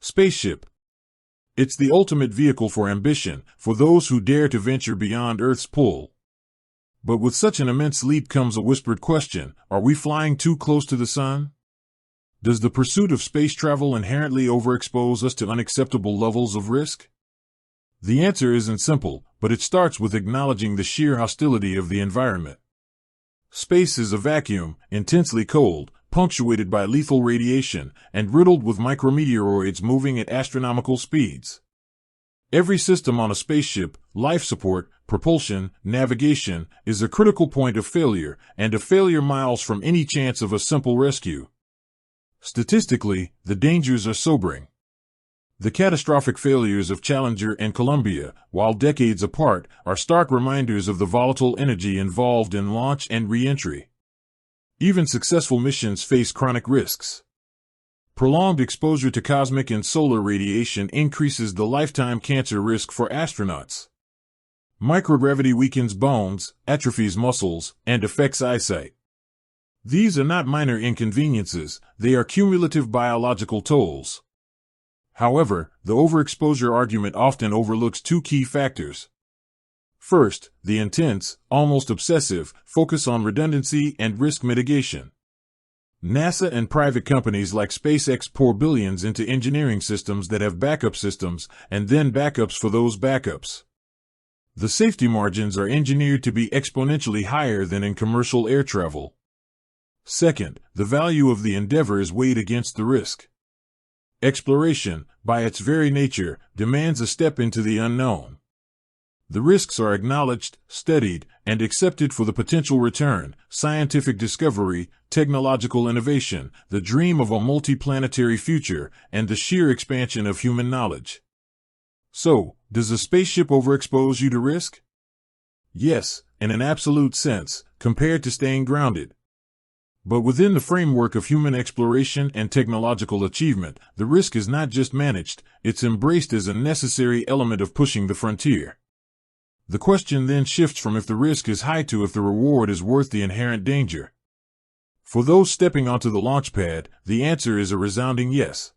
Spaceship. It's the ultimate vehicle for ambition, for those who dare to venture beyond Earth's pull. But with such an immense leap comes a whispered question: are we flying too close to the sun? Does the pursuit of space travel inherently overexpose us to unacceptable levels of risk? The answer isn't simple, but it starts with acknowledging the sheer hostility of the environment. Space is a vacuum, intensely cold, punctuated by lethal radiation, and riddled with micrometeoroids moving at astronomical speeds. Every system on a spaceship, life support, propulsion, navigation, is a critical point of failure, and a failure miles from any chance of a simple rescue. Statistically, the dangers are sobering. The catastrophic failures of Challenger and Columbia, while decades apart, are stark reminders of the volatile energy involved in launch and re-entry. Even successful missions face chronic risks. Prolonged exposure to cosmic and solar radiation increases the lifetime cancer risk for astronauts. Microgravity weakens bones, atrophies muscles, and affects eyesight. These are not minor inconveniences, they are cumulative biological tolls. However, the overexposure argument often overlooks two key factors. First, the intense, almost obsessive, focus on redundancy and risk mitigation. NASA and private companies like SpaceX pour billions into engineering systems that have backup systems, and then backups for those backups. The safety margins are engineered to be exponentially higher than in commercial air travel. Second, the value of the endeavor is weighed against the risk. Exploration, by its very nature, demands a step into the unknown. The risks are acknowledged, studied, and accepted for the potential return: scientific discovery, technological innovation, the dream of a multi-planetary future, and the sheer expansion of human knowledge. So, does a spaceship overexpose you to risk? Yes, in an absolute sense, compared to staying grounded. But within the framework of human exploration and technological achievement, the risk is not just managed, it's embraced as a necessary element of pushing the frontier. The question then shifts from if the risk is high to if the reward is worth the inherent danger. For those stepping onto the launch pad, the answer is a resounding yes.